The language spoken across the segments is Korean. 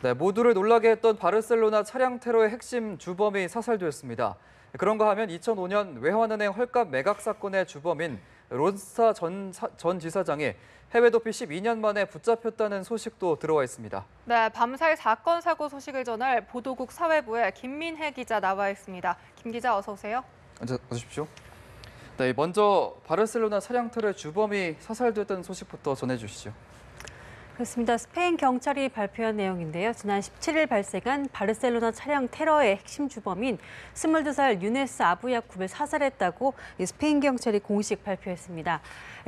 네, 모두를 놀라게 했던 바르셀로나 차량 테러의 핵심 주범이 사살되었습니다. 그런가 하면 2005년 외환은행 헐값 매각 사건의 주범인 론스타 전 지사장이 해외 도피 12년 만에 붙잡혔다는 소식도 들어와 있습니다. 네, 밤사이 사건 사고 소식을 전할 보도국 사회부의 김민혜 기자 나와 있습니다. 김 기자 어서 오세요. 어서 오십시오. 네, 먼저 바르셀로나 차량 테러의 주범이 사살됐다는 소식부터 전해주시죠. 그렇습니다. 스페인 경찰이 발표한 내용인데요. 지난 17일 발생한 바르셀로나 차량 테러의 핵심 주범인 22살 유네스 아부야쿰을 사살했다고 스페인 경찰이 공식 발표했습니다.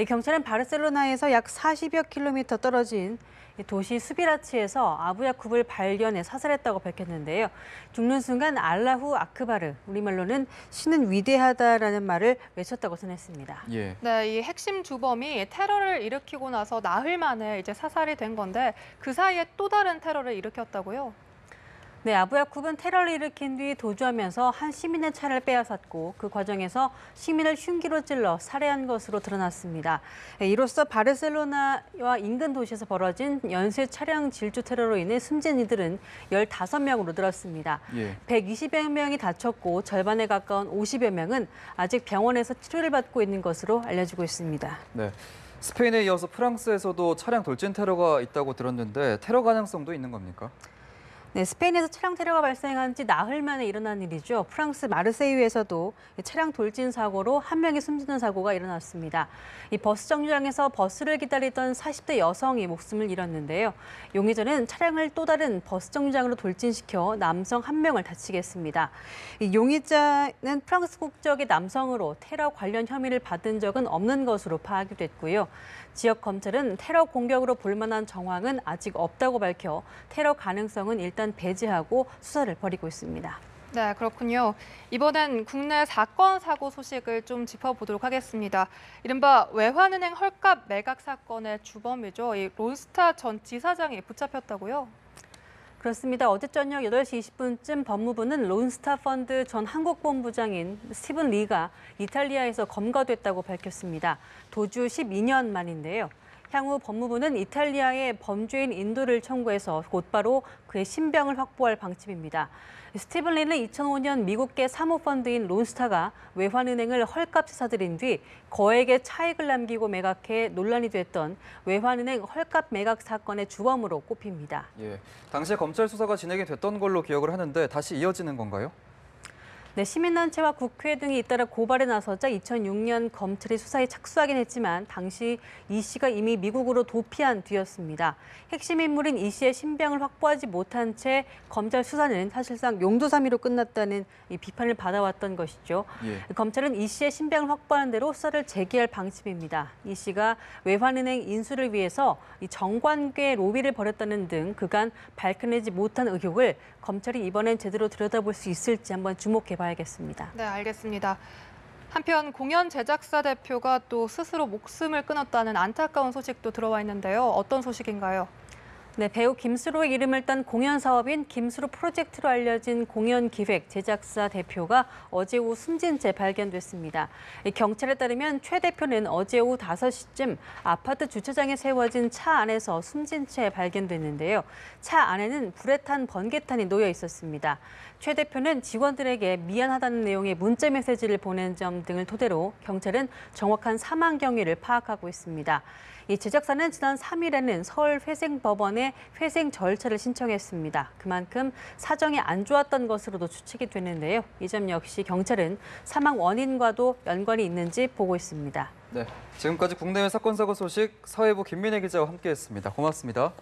경찰은 바르셀로나에서 약 40여 킬로미터 떨어진 도시 수비라치에서 아부야쿰을 발견해 사살했다고 밝혔는데요. 죽는 순간 알라후 아크바르, 우리말로는 신은 위대하다라는 말을 외쳤다고 전했습니다. 예. 네, 이 핵심 주범이 테러를 일으키고 나서 나흘 만에 이제 사살이 된 건데 그 사이에 또 다른 테러를 일으켰다고요? 네, 아부야쿰은 테러를 일으킨 뒤 도주하면서 한 시민의 차를 빼앗았고 그 과정에서 시민을 흉기로 찔러 살해한 것으로 드러났습니다. 이로써 바르셀로나와 인근 도시에서 벌어진 연쇄 차량 질주 테러로 인해 숨진 이들은 15명으로 늘었습니다. 예. 120여 명이 다쳤고 절반에 가까운 50여 명은 아직 병원에서 치료를 받고 있는 것으로 알려지고 있습니다. 네. 스페인에 이어서 프랑스에서도 차량 돌진 테러가 있다고 들었는데 테러 가능성도 있는 겁니까? 네, 스페인에서 차량 테러가 발생한 지 나흘 만에 일어난 일이죠. 프랑스 마르세유에서도 차량 돌진 사고로 한 명이 숨지는 사고가 일어났습니다. 이 버스 정류장에서 버스를 기다리던 40대 여성이 목숨을 잃었는데요. 용의자는 차량을 또 다른 버스 정류장으로 돌진시켜 남성 한 명을 다치게 했습니다. 이 용의자는 프랑스 국적의 남성으로 테러 관련 혐의를 받은 적은 없는 것으로 파악이 됐고요. 지역 검찰은 테러 공격으로 볼 만한 정황은 아직 없다고 밝혀 테러 가능성은 일단 배제하고 수사를 벌이고 있습니다. 네, 그렇군요. 이번엔 국내 사건 사고 소식을 좀 짚어보도록 하겠습니다. 이른바 외환은행 헐값 매각 사건의 주범이죠. 이 론스타 전 지사장이 붙잡혔다고요? 그렇습니다. 어제 저녁 8시 20분쯤 법무부는 론스타 펀드 전 한국본부장인 스티븐 리가 이탈리아에서 검거됐다고 밝혔습니다. 도주 12년 만인데요. 향후 법무부는 이탈리아에 범죄인 인도를 청구해서 곧바로 그의 신병을 확보할 방침입니다. 스티븐 리는 2005년 미국계 사모펀드인 론스타가 외환은행을 헐값에 사들인 뒤 거액의 차익을 남기고 매각해 논란이 됐던 외환은행 헐값 매각 사건의 주범으로 꼽힙니다. 예. 당시에 검찰 수사가 진행이 됐던 걸로 기억을 하는데 다시 이어지는 건가요? 네, 시민단체와 국회 등이 잇따라 고발에 나서자 2006년 검찰이 수사에 착수하긴 했지만 당시 이 씨가 이미 미국으로 도피한 뒤였습니다. 핵심 인물인 이 씨의 신병을 확보하지 못한 채 검찰 수사는 사실상 용두사미로 끝났다는 이 비판을 받아왔던 것이죠. 예. 검찰은 이 씨의 신병을 확보하는 대로 수사를 재개할 방침입니다. 이 씨가 외환은행 인수를 위해서 이 정관계 로비를 벌였다는 등 그간 밝혀내지 못한 의혹을 검찰이 이번엔 제대로 들여다볼 수 있을지 한번 주목해 봐야겠습니다. 네, 알겠습니다. 한편 공연 제작사 대표가 또 스스로 목숨을 끊었다는 안타까운 소식도 들어와 있는데요. 어떤 소식인가요? 네, 배우 김수로의 이름을 딴 공연 사업인 김수로 프로젝트로 알려진 공연 기획 제작사 대표가 어제 오후 숨진 채 발견됐습니다. 경찰에 따르면 최 대표는 어제 오후 5시쯤 아파트 주차장에 세워진 차 안에서 숨진 채 발견됐는데요. 차 안에는 불에 탄 번개탄이 놓여 있었습니다. 최 대표는 직원들에게 미안하다는 내용의 문자 메시지를 보낸 점 등을 토대로 경찰은 정확한 사망 경위를 파악하고 있습니다. 이 제작사는 지난 3일에는 서울회생법원에 회생 절차를 신청했습니다. 그만큼 사정이 안 좋았던 것으로도 추측이 되는데요. 이 점 역시 경찰은 사망 원인과도 연관이 있는지 보고 있습니다. 네, 지금까지 국내외 사건 사고 소식 사회부 김민혜 기자와 함께했습니다. 고맙습니다.